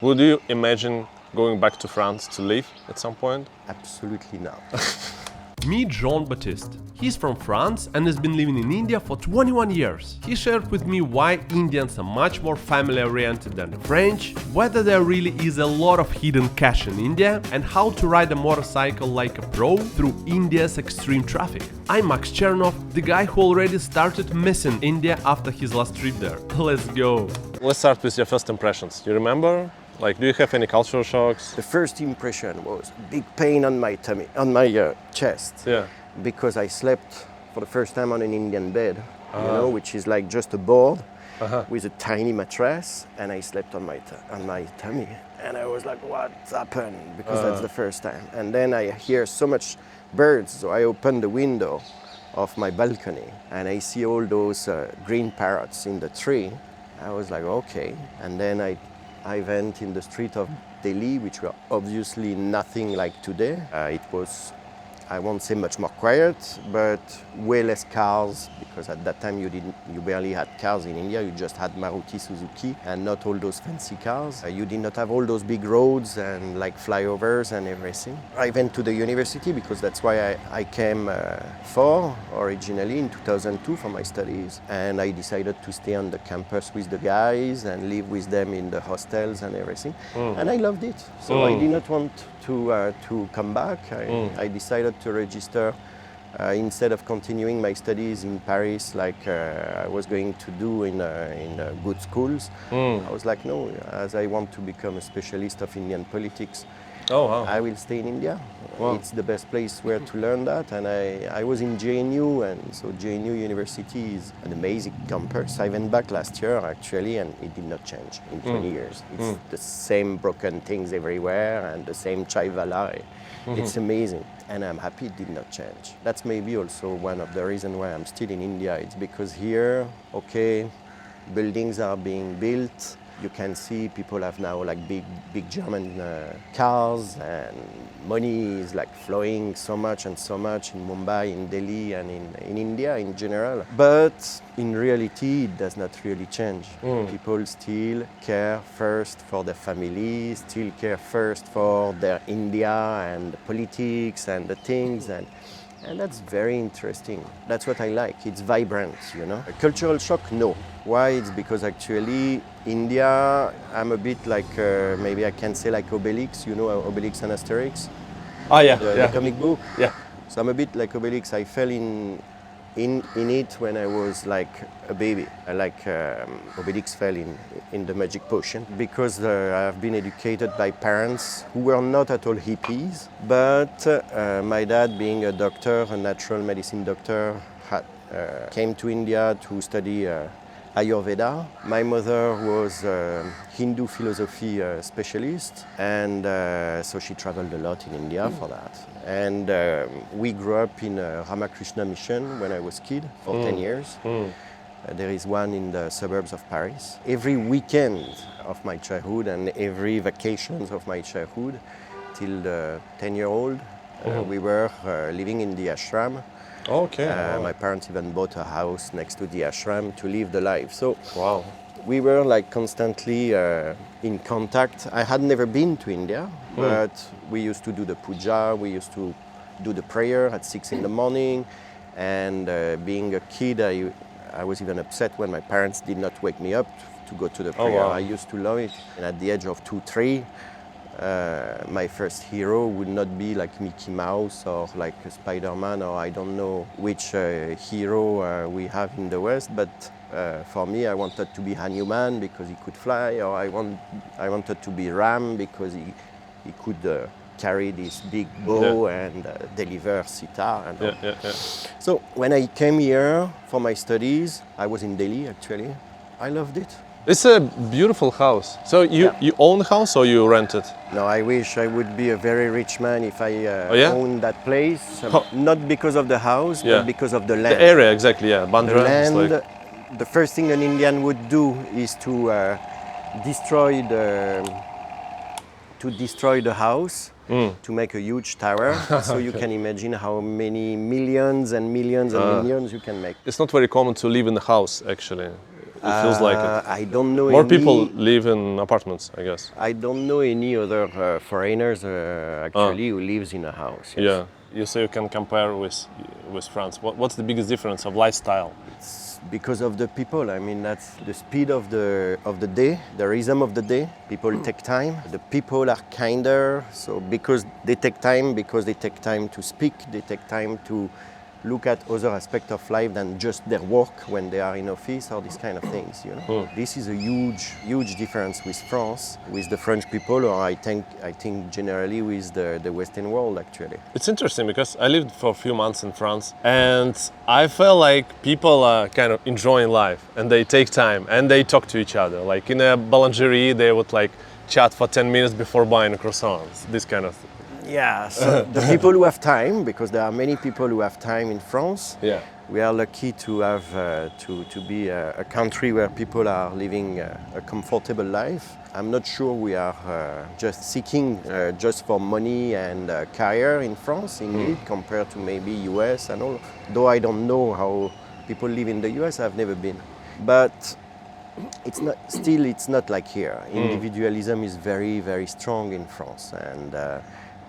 Would you imagine going back to France to live at some point? Absolutely not. Meet Jean-Baptiste. He's from France and has been living in India for 21 years. He shared with me why Indians are much more family-oriented than the French, whether there really is a lot of hidden cash in India, and how to ride a motorcycle like a pro through India's extreme traffic. I'm Max Chernov, the guy who already started missing India after his last trip there. Let's go! Let's start with your first impressions. You remember? Do you have any cultural shocks? The first impression was big pain on my tummy, on my chest. Yeah. Because I slept for the first time on an Indian bed, which is like just a board with a tiny mattress, and I slept on my tummy. And I was like, what's happened? Because that's the first time. And then I hear so much birds, so I open the window of my balcony and I see all those green parrots in the tree. I was like, okay. And then I went in the street of Delhi, which were obviously nothing like today. It was, I won't say much more quiet, but way less cars, because at that time you barely had cars in India. You just had Maruti Suzuki and not all those fancy cars. You did not have all those big roads and like flyovers and everything. I went to the university because that's why I came for originally in 2002 for my studies. And I decided to stay on the campus with the guys and live with them in the hostels and everything. And I loved it. So I did not want to come back. I decided to register instead of continuing my studies in Paris like I was going to do in good schools. I was like, no, as I want to become a specialist of Indian politics, I will stay in India. Wow. It's the best place where to learn that. And I was in JNU, and so JNU University is an amazing campus. I went back last year actually, and it did not change in 20 years. It's the same broken things everywhere and the same chaivala. It's amazing, and I'm happy it did not change. That's maybe also one of the reasons why I'm still in India. It's because here, okay, buildings are being built. You can see people have now like big German cars, and money is like flowing so much in Mumbai, in Delhi, and in India in general. But in reality, it does not really change. People still care first for their family, still care first for their India and the politics and the things, and that's very interesting. That's what I like. It's vibrant, you know. A cultural shock, no. Why? It's because actually India, I'm a bit like, maybe I can say like Obelix, you know, Obelix and Asterix? Oh yeah, the comic book. Yeah. So I'm a bit like Obelix. I fell in it when I was like a baby. Like Obelix fell in the magic potion, because I've been educated by parents who were not at all hippies, but my dad, being a doctor, a natural medicine doctor, came to India to study Ayurveda. My mother was a Hindu philosophy specialist, and so she traveled a lot in India for that. And we grew up in a Ramakrishna mission when I was a kid for 10 years. There is one in the suburbs of Paris. Every weekend of my childhood and every vacations of my childhood till the 10-year-old, we were living in the ashram. Okay. My parents even bought a house next to the ashram to live the life. So we were like constantly in contact. I had never been to India, but we used to do the puja, we used to do the prayer at 6 in the morning. And being a kid, I was even upset when my parents did not wake me up to go to the prayer. I used to love it. And at the age of 2, 3, my first hero would not be like Mickey Mouse or like Spider-Man, or I don't know which hero we have in the West, but for me I wanted to be Hanuman because he could fly, or I wanted to be Ram because he could carry this big bow and deliver sitar. And So when I came here for my studies, I was in Delhi actually. I loved it. It's a beautiful house. So you own the house or you rent it? No, I wish I would be a very rich man if I owned that place. Not because of the house, but because of the land. The area, exactly, yeah. Bandra. The land, the first thing an Indian would do is to destroy the house, to make a huge tower. So you can imagine how many millions and millions and millions you can make. It's not very common to live in the house, actually. It feels like it. I don't know More any, people live in apartments, I guess. I don't know any other foreigners actually who lives in a house. Yes. Yeah. You say you can compare with France. What's the biggest difference of lifestyle? It's because of the people. I mean, that's the speed of the day, the rhythm of the day. People take time. The people are kinder. So because they take time to speak, they take time to look at other aspects of life than just their work when they are in office or these kind of things, you know. This is a huge difference with France, with the French people, or I think generally with the Western world actually. It's interesting because I lived for a few months in France and I felt like people are kind of enjoying life and they take time and they talk to each other. Like in a boulangerie, they would like chat for 10 minutes before buying croissants, this kind of thing. Yeah, so the people who have time, because there are many people who have time in France. Yeah. We are lucky to have to be a country where people are living a comfortable life. I'm not sure we are just seeking just for money and career in France, indeed, compared to maybe US and all. Though I don't know how people live in the US, I've never been. But it's not like here. Individualism is very strong in France, and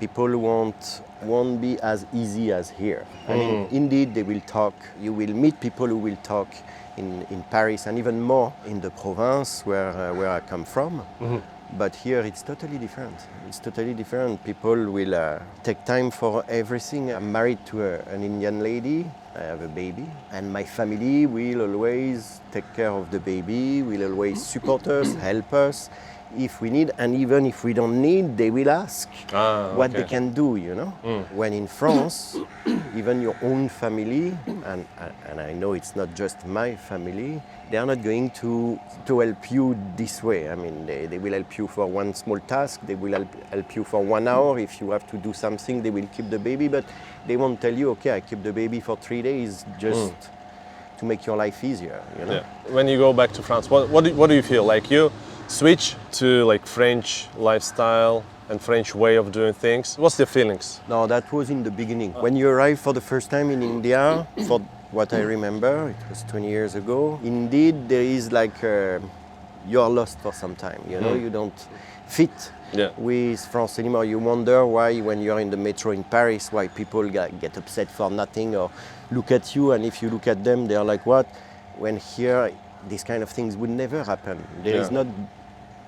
people won't be as easy as here. I mean, indeed, they will talk. You will meet people who will talk in Paris and even more in the province where I come from. But here it's totally different. It's totally different. People will take time for everything. I'm married to an Indian lady. I have a baby. And my family will always take care of the baby, will always support us, help us if we need. And even if we don't need, they will ask what they can do, you know. When in France, even your own family, and I know it's not just my family, they are not going to help you this way. I mean, they will help you for one small task, they will help you for 1 hour. If you have to do something, they will keep the baby, but they won't tell you, okay, I keep the baby for 3 days just to make your life easier, you know? Yeah. When you go back to France, what do you feel? Like you switch to like French lifestyle and French way of doing things? What's the feelings? No, that was in the beginning. When you arrive for the first time in India, for what I remember, it was 20 years ago, indeed there is like, you're lost for some time, you know, you don't fit with France anymore. You wonder why when you're in the metro in Paris, why people get upset for nothing or look at you, and if you look at them, they're like, what? When here, these kind of things would never happen. There is not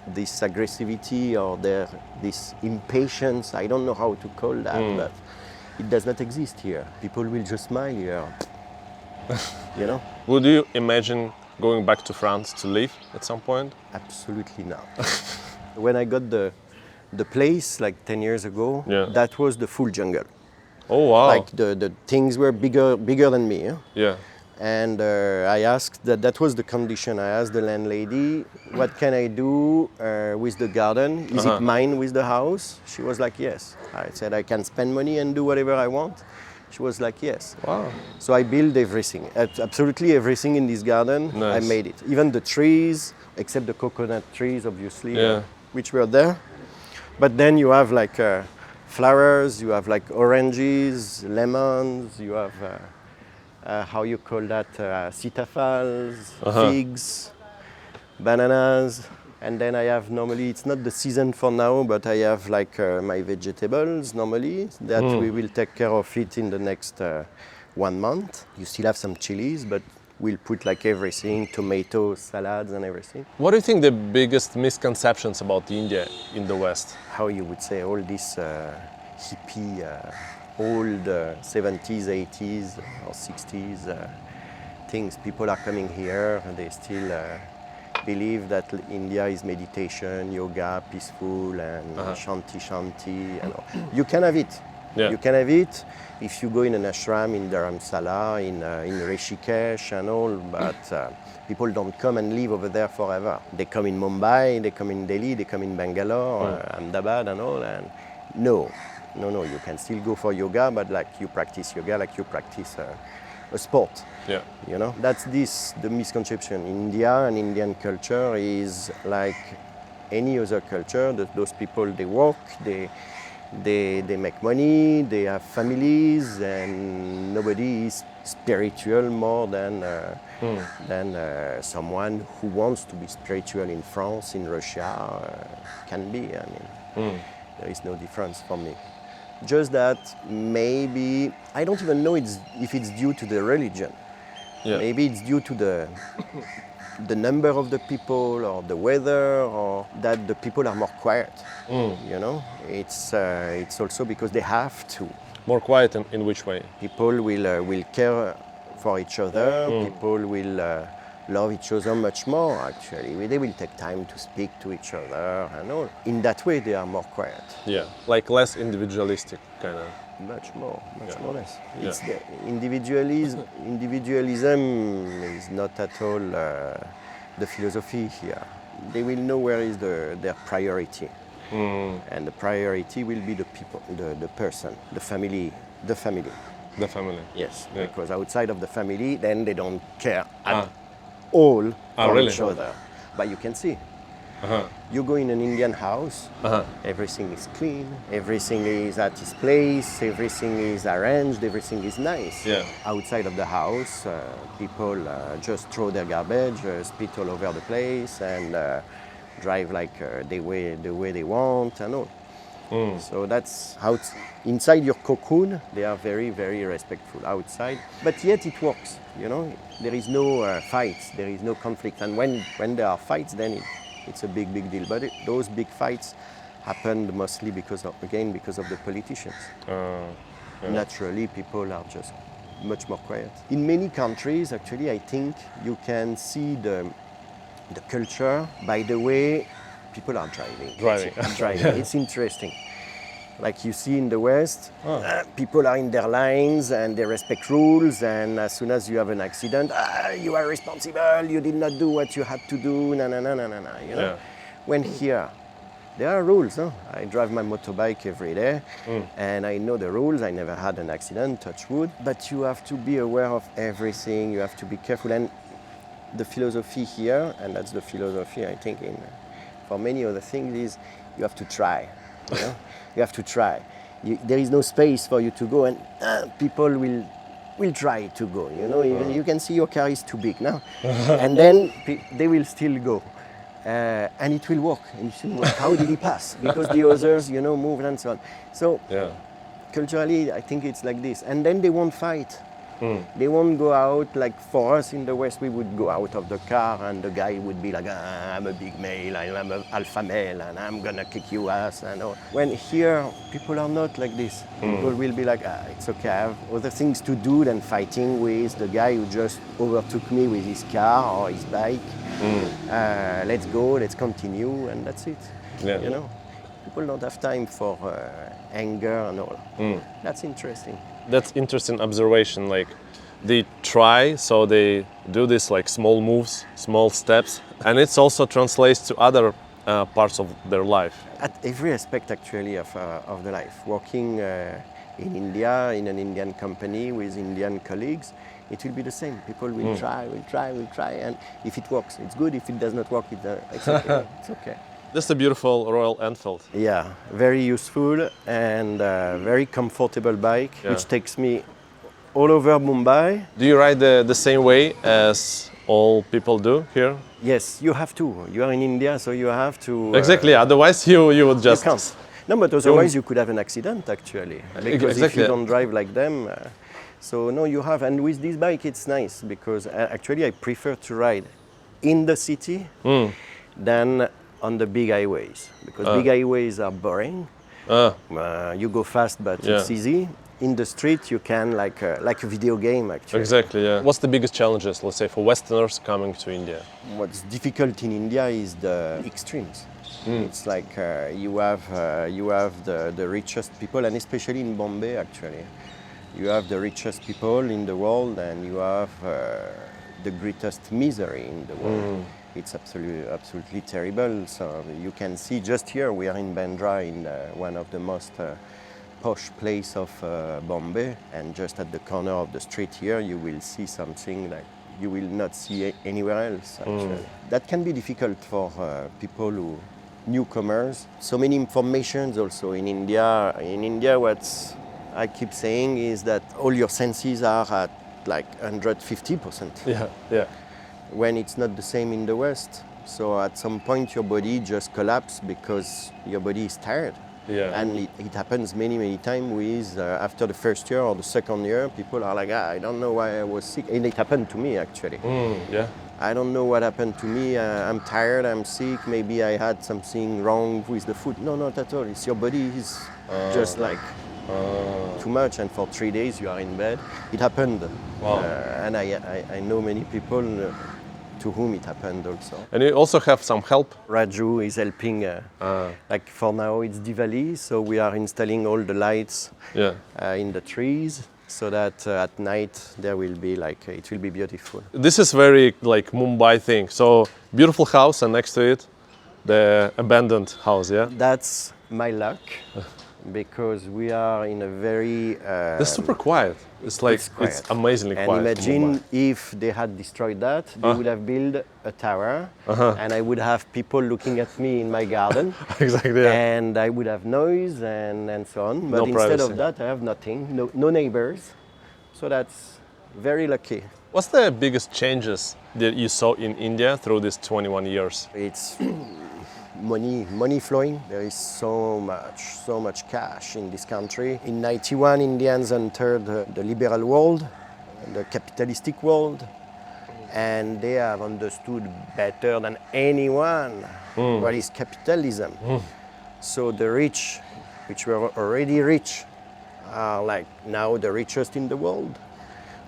this aggressivity or this impatience, I don't know how to call that, but it does not exist here. People will just smile here, you know? Would you imagine going back to France to live at some point? Absolutely not. When I got the place like 10 years ago, that was the full jungle. Oh wow! Like the things were bigger than me. Yeah. And I asked, that was the condition. I asked the landlady, what can I do with the garden? Is it mine with the house? She was like, yes. I said, I can spend money and do whatever I want. She was like, yes. Wow. So I built everything, absolutely everything in this garden. Nice. I made it. Even the trees, except the coconut trees, obviously, which were there. But then you have like flowers, you have like oranges, lemons, you have, how you call that, sitafals, figs, bananas. And then I have normally, it's not the season for now, but I have like my vegetables normally that we will take care of it in the next 1 month. You still have some chilies, but we'll put like everything, tomatoes, salads and everything. What do you think the biggest misconceptions about India in the West? How you would say all this hippie, old 70s, 80s or 60s things. People are coming here and they still believe that India is meditation, yoga, peaceful and shanti and all. You can have it. You can have it if you go in an ashram in Dharamsala, in Rishikesh and all, but people don't come and live over there forever. They come in Mumbai, they come in Delhi, they come in Bangalore, Ahmedabad and all, and no, you can still go for yoga, but like you practice yoga like you practice a sport. You know, that's the misconception. India and Indian culture is like any other culture. Those people, they work, they make money, they have families, and nobody is spiritual more than someone who wants to be spiritual in France, in Russia, can be. I mean, there is no difference for me. Just that maybe, I don't even know if it's due to the religion. Yeah. Maybe it's due to the number of the people or the weather, or that the people are more quiet. You know, it's also because they have to. More quiet in which way? People will care for each other. People will love each other much more. Actually, they will take time to speak to each other and all. In that way, they are more quiet. Yeah, like less individualistic kind of. Much more less. Yeah. It's the individualism is not at all the philosophy here. They will know where is their priority, and the priority will be the people, the person, the family. The family. Yes, Yeah. because outside of the family, then they don't care at all for really? each other. But you can see. You go in an Indian house, everything is clean, everything is at its place, everything is arranged, everything is nice. Yeah. Outside of the house, people just throw their garbage, spit all over the place, and drive like the way they want and all. So that's how inside your cocoon, they are very, very respectful outside, but yet it works, you know. There is no fights, there is no conflict, and when there are fights, then it's a big deal. But those big fights happened mostly because of the politicians. Naturally, people are just much more quiet. In many countries, actually, I think you can see the culture by the way people are driving. It's interesting. Like you see in the West, people are in their lines and they respect rules, and as soon as you have an accident, you are responsible, you did not do what you had to do, you know? Yeah. When here, there are rules. I drive my motorbike every day, and I know the rules. I never had an accident, touch wood, but you have to be aware of everything, you have to be careful, and the philosophy here, and that's the philosophy I think for many other things, is you have to try. You know? You have to try. There is no space for you to go, and people will try to go. You know, you can see your car is too big now, and then they will still go, and it will work. And you think, how did he pass? Because the others, you know, moved and so on. So culturally, I think it's like this, and then they won't fight. They won't go out like for us in the West. We would go out of the car and the guy would be like, I'm a big male, I'm an alpha male, and I'm gonna kick you ass and all. When here, people are not like this. People will be like, it's okay, I have other things to do than fighting with the guy who just overtook me with his car or his bike. Let's go, let's continue, and that's it. Yeah. You know, people don't have time for anger and all. That's interesting. That's interesting observation. Like they try, so they do this like small moves, small steps, and it also translates to other parts of their life. At every aspect actually of the life. Working in India, in an Indian company with Indian colleagues, it will be the same. People will try, and if it works, it's good. If it does not work, it's okay. It's okay. This is a beautiful Royal Enfield. Yeah, very useful and very comfortable bike, which takes me all over Mumbai. Do you ride the same way as all people do here? Yes, you have to. You are in India, so you have to. Exactly. Otherwise, you would just. You can't. No, but otherwise you could have an accident actually, because if you don't drive like them. So no, you have. And with this bike, it's nice because actually I prefer to ride in the city than on the big highways, because big highways are boring. You go fast, but it's easy. In the street, you can like a video game actually. Exactly. Yeah. What's the biggest challenges, let's say, for Westerners coming to India? What's difficult in India is the extremes. It's like you have the richest people, and especially in Bombay actually, you have the richest people in the world, and you have the greatest misery in the world. It's absolutely terrible. So you can see just here, we are in Bandra, in one of the most posh place of Bombay, and just at the corner of the street here, you will see something like you will not see anywhere else. Actually, that can be difficult for people newcomers. So many informations also in India. In India, what I keep saying is that all your senses are like 150%. Yeah, yeah. When it's not the same in the West. So at some point your body just collapses because your body is tired. Yeah. And it happens many times with, after the first year or the second year, people are like, I don't know why I was sick. And it happened to me actually. Yeah. I don't know what happened to me. I'm tired, I'm sick, maybe I had something wrong with the food. No, not at all. It's your body is just like too much, and for 3 days you are in bed. It happened. Wow. And I know many people to whom it happened also. And you also have some help? Raju is helping, like for now it's Diwali, so we are installing all the lights in the trees, so that at night there will be like, it will be beautiful. This is very like Mumbai thing. So beautiful house and next to it, the abandoned house, yeah? That's my luck, because we are in a very... It's super quiet. It's like, quiet. it's amazingly and quiet. imagine if they had destroyed that, they would have built a tower, and I would have people looking at me in my garden. Exactly, yeah. And I would have noise and so on. But No instead privacy. of that, I have nothing, no neighbors. So that's very lucky. What's the biggest changes that you saw in India through these 21 years? It's money flowing. There is so much cash in this country. In 91, Indians entered the liberal world, the capitalistic world, and they have understood better than anyone what is capitalism. So the rich, which were already rich, are like now the richest in the world.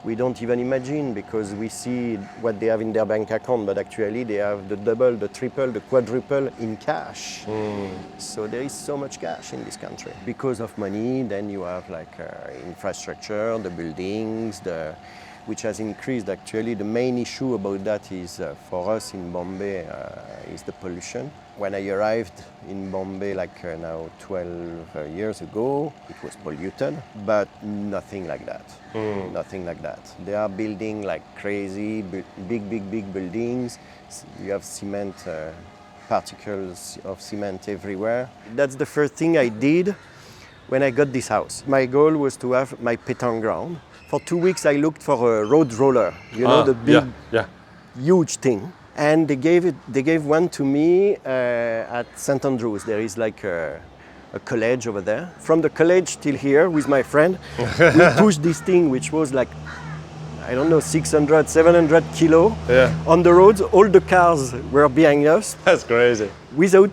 We don't even imagine, because we see what they have in their bank account, but actually they have the double, the triple, the quadruple in cash. So there is so much cash in this country. Because of money, then you have like infrastructure, the buildings, which has increased. Actually, the main issue about that is, for us in Bombay, is the pollution. When I arrived in Bombay, like now 12 years ago, it was polluted, but nothing like that. Nothing like that. They are building like crazy, big buildings. You have cement, particles of cement everywhere. That's the first thing I did when I got this house. My goal was to have my pétanque ground. For 2 weeks, I looked for a road roller, you know, the big, huge thing. And they gave one to me at St. Andrews. There is like a college over there. From the college till here with my friend, we pushed this thing, which was like, I don't know, 600, 700 kilo on the roads. All the cars were behind us. That's crazy. Without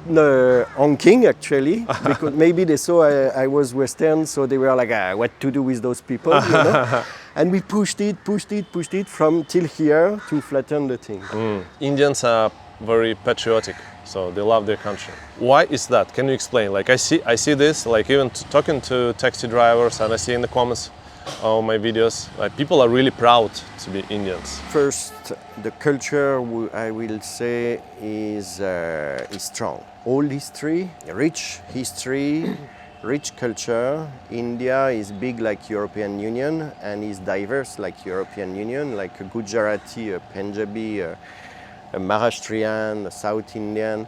honking, actually, because maybe they saw I was Western, so they were like, what to do with those people, you know? And we pushed it from till here to flatten the thing. Indians are very patriotic, so they love their country. Why is that? Can you explain? Like I see this, like even talking to taxi drivers, and I see in the comments on my videos, like people are really proud to be Indians. First, the culture, I will say, is strong. Old history, rich history, rich culture. India is big like European Union and is diverse like European Union, like a Gujarati, a Punjabi, a Maharashtrian, a South Indian.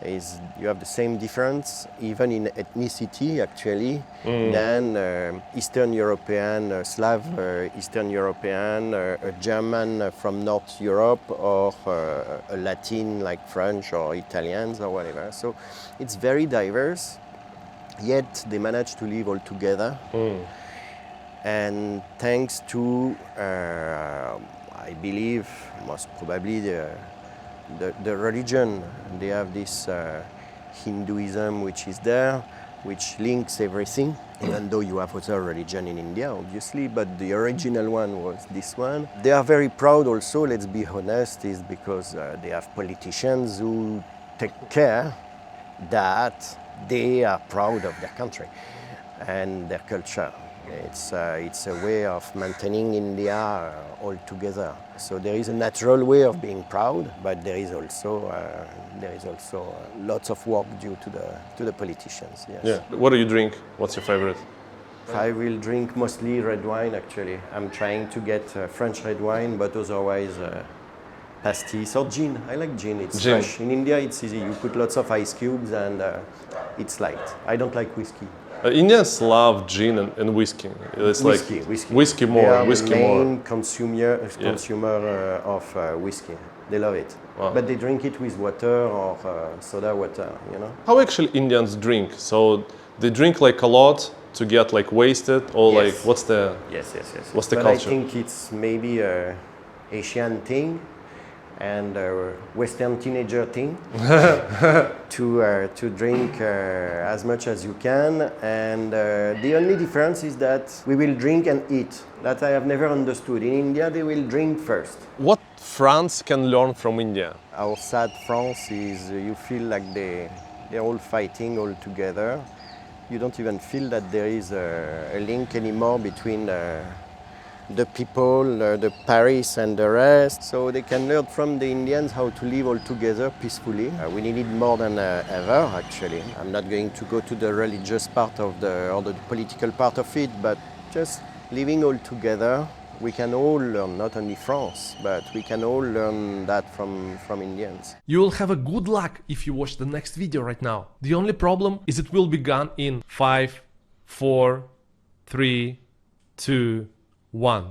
You have the same difference, even in ethnicity actually, than Eastern European, Slav Eastern European, a German from North Europe, or a Latin like French or Italians or whatever. So it's very diverse, yet they manage to live all together. And thanks to, I believe, most probably the religion. They have this Hinduism which is there, which links everything, even though you have other religion in India, obviously, but the original one was this one. They are very proud also, let's be honest, is because they have politicians who take care that they are proud of their country and their culture. It's a way of maintaining India all together. So there is a natural way of being proud, but there is also lots of work due to the politicians. Yes. Yeah. What do you drink? What's your favorite? I will drink mostly red wine. Actually, I'm trying to get French red wine, but otherwise pastis or gin. I like gin. It's fresh. In India, it's easy. You put lots of ice cubes and it's light. I don't like whiskey. Indians love gin and whiskey. It's whiskey more. They are whiskey the main more. consumer of whiskey. They love it. Wow. But they drink it with water or soda water, you know? How actually Indians drink? So they drink like a lot to get like wasted, or Yes. like what's the Yes. What's the But culture? I think it's maybe a Asian thing and a Western teenager thing to drink as much as you can. And the only difference is that we will drink and eat. That I have never understood. In India, they will drink first. What France can learn from India? Our sad France is you feel like they're all fighting all together. You don't even feel that there is a link anymore between the people, the Paris and the rest. So they can learn from the Indians how to live all together peacefully. We need it more than ever, actually. I'm not going to go to the religious part of or the political part of it, but just living all together. We can all learn, not only France, but we can all learn that from Indians. You will have a good luck if you watch the next video right now. The only problem is it will be gone in 5, 4, 3, 2, 1.